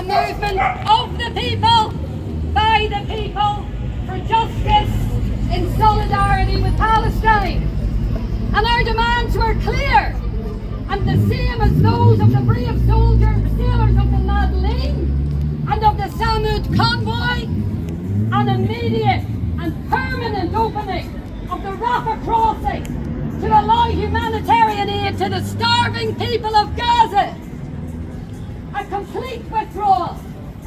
a movement of the people, by the people, for justice in solidarity with Palestine. And our demands were clear, and the same as those of the brave sailors of the Madeleine and of the Samud convoy, an immediate and permanent opening of the Rafah crossing to allow humanitarian aid to the starving people of Gaza, a complete withdrawal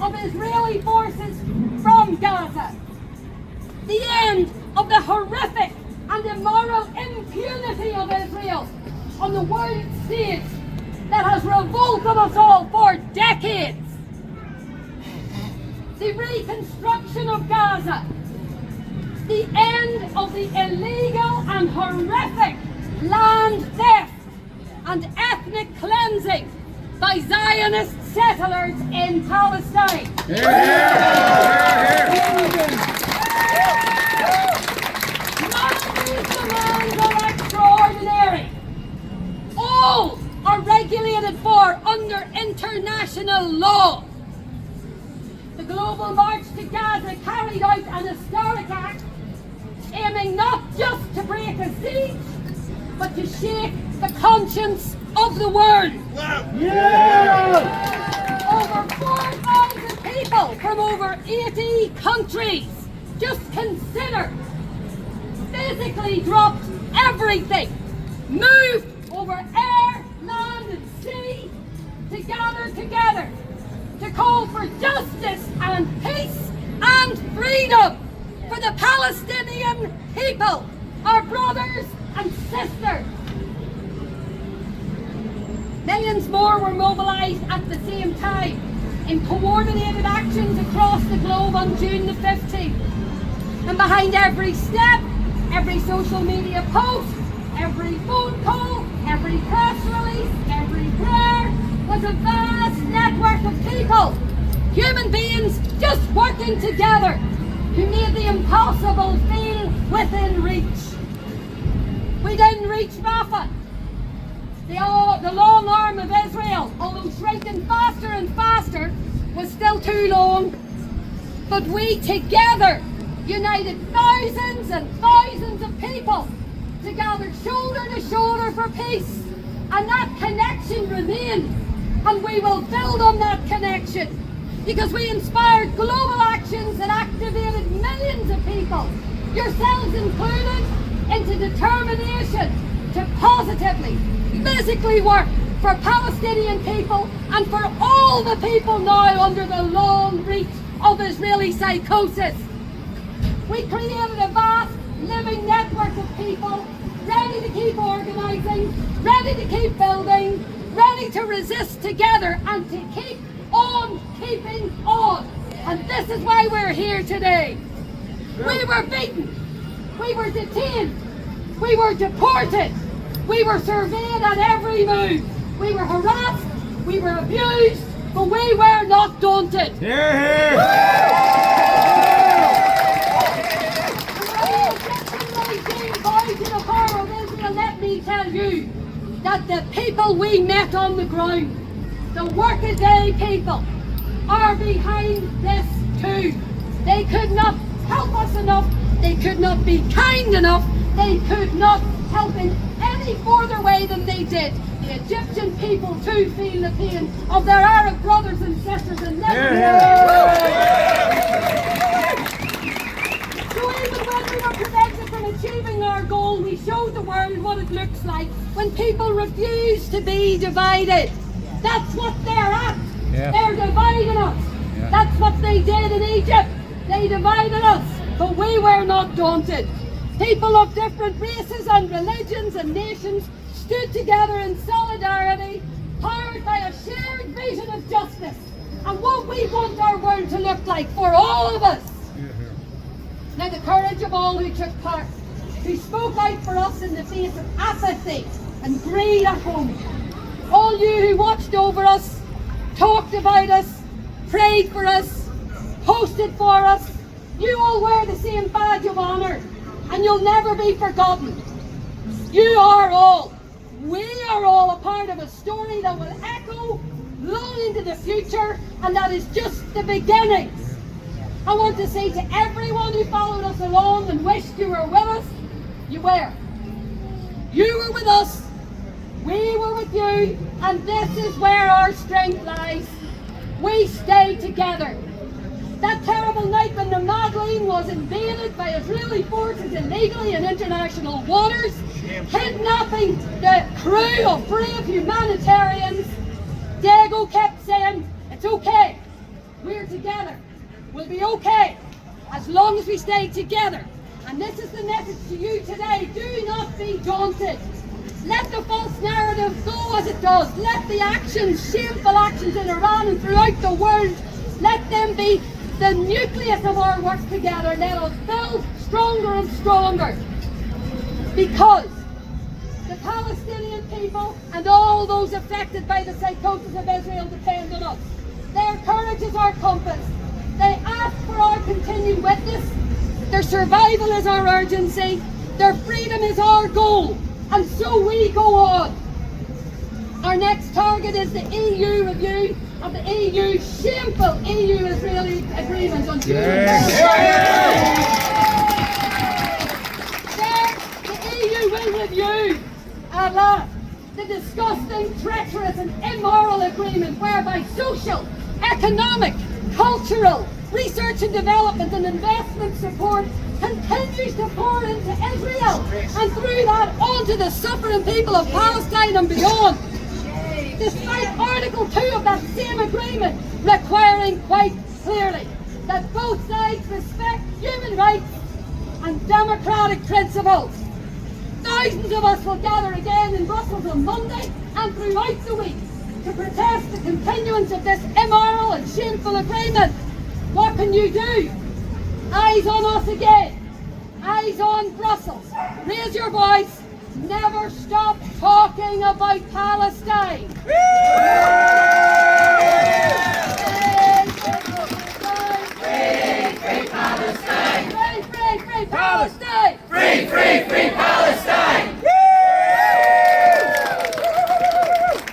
of Israeli forces from Gaza, the end of the horrific and immoral impunity of Israel on the world stage that has revolted us all for decades, the reconstruction of Gaza, the end of the illegal and horrific land theft and ethnic cleansing by Zionist settlers in Palestine. None of these demands are extraordinary. All are regulated for under international law. The Global March to Gaza carried out an historic act aiming not just to break a siege, but to shake the conscience of the world. Over 4,000 people from over 80 countries, just consider, physically dropped everything, moved over air, land and sea to gather together, to call for justice and peace and freedom for the Palestinian people, our brothers and sisters. Millions more were mobilised at the same time in coordinated actions across the globe on June the 15th. And behind every step, every social media post, every phone call, every press release, every prayer was a vast network of people, human beings just working together, who made the impossible feel within reach. We didn't reach Rafah. The long arm of Israel, although shrinking faster and faster, was still too long. But we together united thousands and thousands of people to gather shoulder to shoulder for peace. And that connection remained. And we will build on that connection, because we inspired global actions that activated millions of people, yourselves included, into determination to positively, physically work for Palestinian people and for all the people now under the long reach of Israeli psychosis. We created a vast living network of people ready to keep organising, ready to keep building, ready to resist together and to keep on keeping on. And this is why we're here today. We were beaten, we were detained, we were deported, we were surveyed at every move, we were harassed, we were abused, but we were not daunted. Let me tell you that the people we met on the ground, the workaday people, are behind this too. They could not help us enough, they could not be kind enough, they could not help in any further way than they did. The Egyptian people too feel the pain of their Arab brothers and sisters, and so even when we were prevented from achieving our goal, we showed the world what it looks like when people refuse to be divided. That's what they're at. They're dividing us. That's what they did in Egypt. They divided us, but we were not daunted. People of different races and religions and nations stood together in solidarity, powered by a shared vision of justice and what we want our world to look like for all of us. Now, the courage of all who took part, who spoke out for us in the face of apathy and greed at home. All you who watched over us, talked about us, prayed for us, hosted for us, you all wear the same badge of honour, and you'll never be forgotten. You are all, we are all a part of a story that will echo long into the future, and that is just the beginning. I want to say to everyone who followed us along and wished you were with us, you were. You were with us, we were with you, and this is where our strength lies. We stay together. That terrible night when the Madeleine was invaded by Israeli forces illegally in international waters, kidnapping the crew of brave humanitarians, Diego kept saying, it's okay, we're together, we'll be okay, as long as we stay together. And this is the message to you today, do not be daunted. Let the false narrative go as it does. Let the actions, shameful actions in Iran and throughout the world, let them be the nucleus of our work together. Let us build stronger and stronger. Because the Palestinian people and all those affected by the psychosis of Israel depend on us. Their courage is our compass. They ask for our continued witness. Their survival is our urgency. Their freedom is our goal. And so we go on. Our next target is the EU review of the EU shameful EU-Israeli agreement on June 12th. The EU will review at last the disgusting, treacherous and immoral agreement whereby social, economic, cultural, research and development and investment support continues to pour into Israel and through that onto the suffering people of Palestine and beyond. Despite Article 2 of that same agreement requiring quite clearly that both sides respect human rights and democratic principles. Thousands of us will gather again in Brussels on Monday and throughout the week to protest the continuance of this immoral and shameful agreement. What can you do? Eyes on us again. Eyes on Brussels. Raise your voice. Never stop talking about Palestine. Free, free Palestine. Free, free, free Palestine. Free, free, free Palestine.